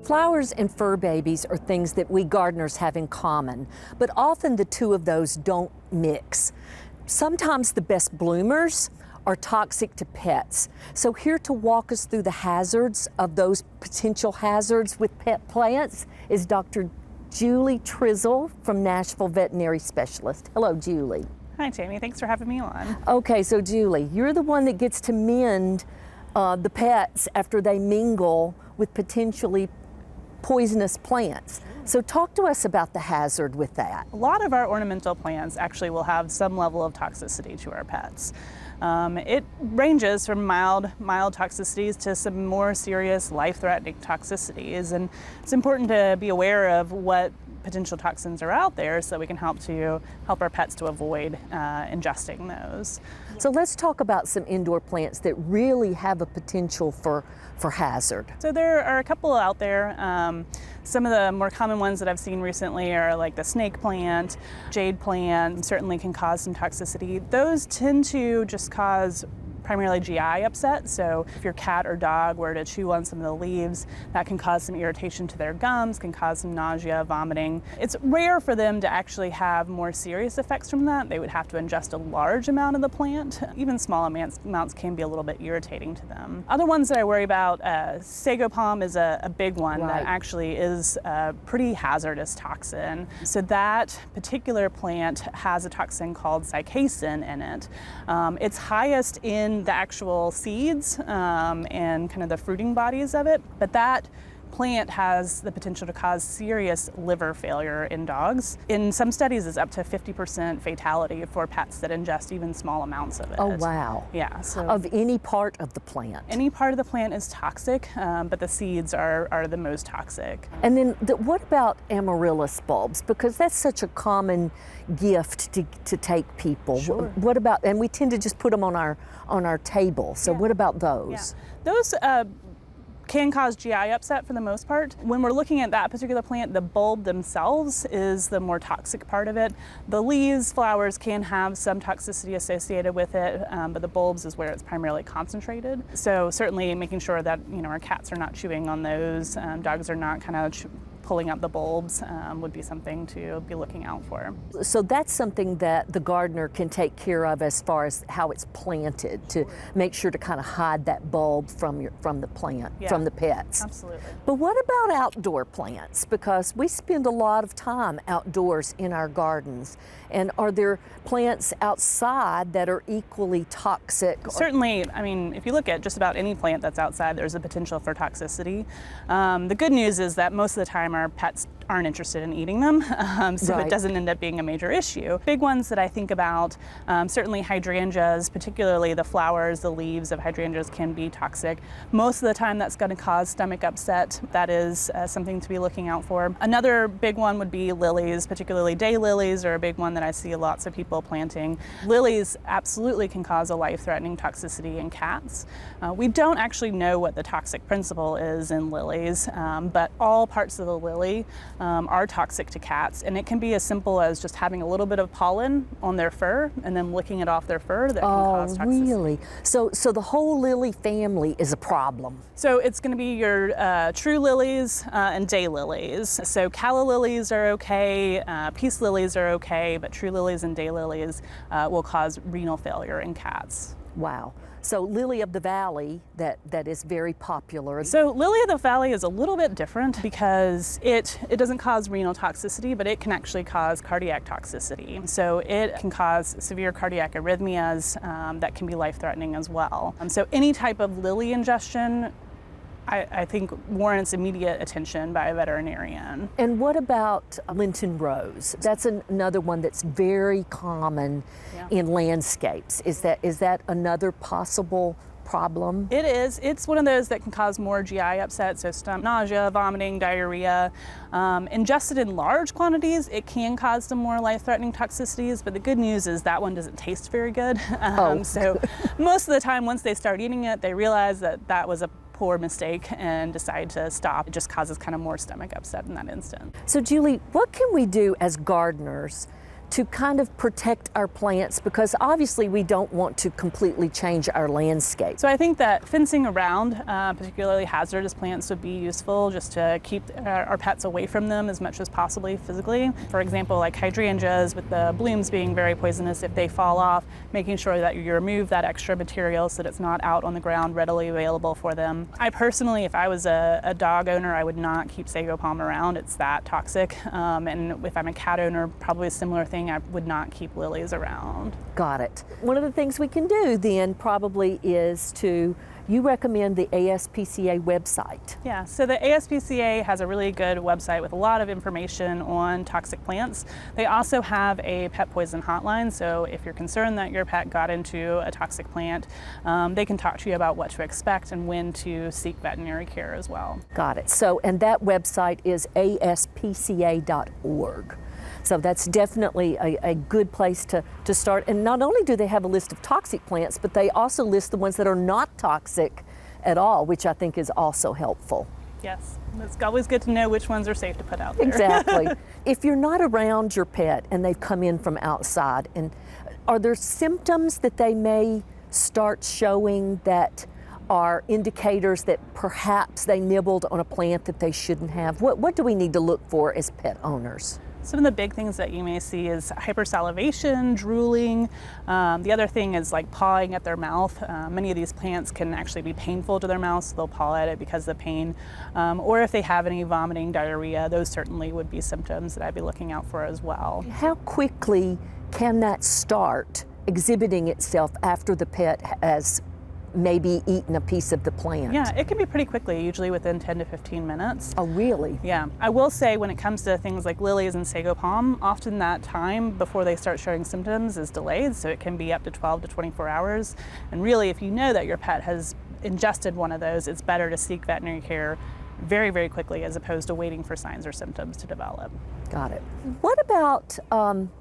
Flowers and fur babies are things that we gardeners have in common, but often the two of those don't mix. Sometimes the best bloomers are toxic to pets. So here to walk us through the hazards of those potential hazards with pet plants is Dr. Julie Trizzle from Nashville Veterinary Specialist. Hello, Julie. Hi, Tammy. Thanks for having me on. Okay, so Julie, you're the one that gets to mend the pets after they mingle with potentially poisonous plants. So talk to us about the hazard with that. A lot of our ornamental plants actually will have some level of toxicity to our pets. It ranges from mild toxicities to some more serious life-threatening toxicities, and it's important to be aware of what potential toxins are out there so that we can help our pets to avoid ingesting those. So let's talk about some indoor plants that really have a potential for hazard. So there are a couple out there. Some of the more common ones that I've seen recently are like the snake plant, jade plant, certainly can cause some toxicity. Those tend to just cause primarily GI upset. So if your cat or dog were to chew on some of the leaves, that can cause some irritation to their gums, can cause some nausea, vomiting. It's rare for them to actually have more serious effects from that. They would have to ingest a large amount of the plant. Even small amounts can be a little bit irritating to them. Other ones that I worry about, sago palm is a big one that actually is a pretty hazardous toxin. So that particular plant has a toxin called cycasin in it. It's highest in the actual seeds and kind of the fruiting bodies of it, but that plant has the potential to cause serious liver failure in dogs. In some studies, it's up to 50% fatality for pets that ingest even small amounts of it. Oh, wow. Yeah. So of any part of the plant? Any part of the plant is toxic, but the seeds are the most toxic. And then what about amaryllis bulbs? Because that's such a common gift to take people. Sure. What about, and we tend to just put them on our table. So what about those? Yeah. Those can cause GI upset for the most part. When we're looking at that particular plant, the bulb themselves is the more toxic part of it. The leaves, flowers can have some toxicity associated with it, but the bulbs is where it's primarily concentrated. So certainly making sure that our cats are not chewing on those, dogs are not kind of pulling up the bulbs would be something to be looking out for. So that's something that the gardener can take care of as far as how it's planted, to make sure to kind of hide that bulb from the plant, from the pets. Absolutely. But what about outdoor plants? Because we spend a lot of time outdoors in our gardens. And are there plants outside that are equally toxic? Certainly, I mean, if you look at just about any plant that's outside, there's a potential for toxicity. The good news is that most of the time our pets aren't interested in eating them, so it doesn't end up being a major issue. Big ones that I think about, certainly hydrangeas, particularly the flowers, the leaves of hydrangeas can be toxic. Most of the time that's going to cause stomach upset. That is something to be looking out for. Another big one would be lilies, particularly day lilies are a big one that I see lots of people planting. Lilies absolutely can cause a life-threatening toxicity in cats. We don't actually know what the toxic principle is in lilies, but all parts of the lily are toxic to cats, and it can be as simple as just having a little bit of pollen on their fur and then licking it off their fur that can cause toxicity. Oh, really? So the whole lily family is a problem? So it's going to be your true lilies and day lilies. So calla lilies are okay, peace lilies are okay, but true lilies and day lilies will cause renal failure in cats. Wow. So lily of the valley, that is very popular. So lily of the valley is a little bit different because it doesn't cause renal toxicity, but it can actually cause cardiac toxicity. So it can cause severe cardiac arrhythmias that can be life-threatening as well. So any type of lily ingestion I think warrants immediate attention by a veterinarian. And what about Lenten rose? That's another one that's very common in landscapes. Is that another possible problem? It is. It's one of those that can cause more GI upset, so stomach nausea, vomiting, diarrhea. Ingested in large quantities, it can cause some more life-threatening toxicities, but the good news is that one doesn't taste very good. So most of the time, once they start eating it, they realize that was a poor mistake and decide to stop. It just causes kind of more stomach upset in that instant. So Julie, what can we do as gardeners to kind of protect our plants? Because obviously we don't want to completely change our landscape. So I think that fencing around, particularly hazardous plants, would be useful just to keep our pets away from them as much as possibly physically. For example, like hydrangeas with the blooms being very poisonous, if they fall off, making sure that you remove that extra material so that it's not out on the ground readily available for them. I personally, if I was a dog owner, I would not keep sago palm around. It's that toxic. And if I'm a cat owner, probably a similar thing. I would not keep lilies around. Got it. One of the things we can do then probably is you recommend the ASPCA website. Yeah, so the ASPCA has a really good website with a lot of information on toxic plants. They also have a pet poison hotline, so if you're concerned that your pet got into a toxic plant, they can talk to you about what to expect and when to seek veterinary care as well. Got it. So, and that website is aspca.org. So that's definitely a good place to start. And not only do they have a list of toxic plants, but they also list the ones that are not toxic at all, which I think is also helpful. Yes, it's always good to know which ones are safe to put out there. Exactly. If you're not around your pet and they've come in from outside, and are there symptoms that they may start showing that are indicators that perhaps they nibbled on a plant that they shouldn't have? What do we need to look for as pet owners? Some of the big things that you may see is hypersalivation, drooling. The other thing is like pawing at their mouth. Many of these plants can actually be painful to their mouth, so they'll paw at it because of the pain. Or if they have any vomiting, diarrhea, those certainly would be symptoms that I'd be looking out for as well. How quickly can that start exhibiting itself after the pet has maybe eaten a piece of the plant? Yeah, it can be pretty quickly, usually within 10 to 15 minutes. Oh, really? Yeah. I will say when it comes to things like lilies and sago palm, often that time before they start showing symptoms is delayed, so it can be up to 12 to 24 hours. And really, if you know that your pet has ingested one of those, it's better to seek veterinary care very, very quickly as opposed to waiting for signs or symptoms to develop. Got it. What about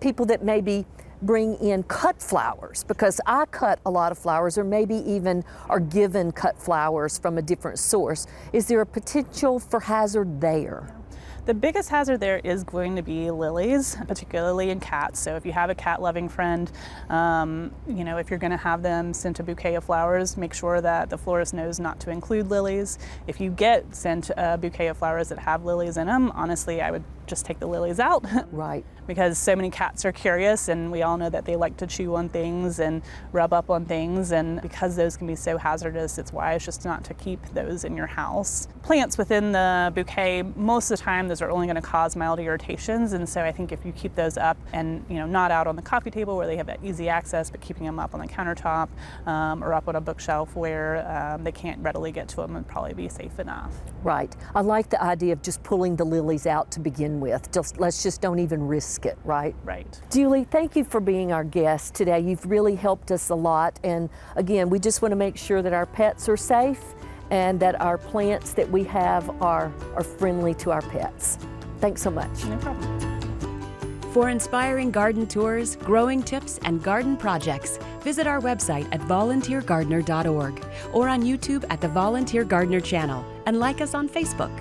people that maybe bring in cut flowers? Because I cut a lot of flowers, or maybe even are given cut flowers from a different source. Is there a potential for hazard there? The biggest hazard there is going to be lilies, particularly in cats. So if you have a cat-loving friend, if you're going to have them sent a bouquet of flowers, make sure that the florist knows not to include lilies. If you get sent a bouquet of flowers that have lilies in them, honestly, I would just take the lilies out. Right. Because so many cats are curious, and we all know that they like to chew on things and rub up on things, and because those can be so hazardous, it's wise just not to keep those in your house. Plants within the bouquet, most of the time those are only going to cause mild irritations, and so I think if you keep those up and not out on the coffee table where they have that easy access, but keeping them up on the countertop or up on a bookshelf where they can't readily get to them, would probably be safe enough. Right. I like the idea of just pulling the lilies out to begin with. Let's just don't even risk it, right? Right. Julie, thank you for being our guest today. You've really helped us a lot. And again, we just want to make sure that our pets are safe and that our plants that we have are friendly to our pets. Thanks so much. No problem. For inspiring garden tours, growing tips, and garden projects, visit our website at volunteergardener.org or on YouTube at the Volunteer Gardener channel, and like us on Facebook.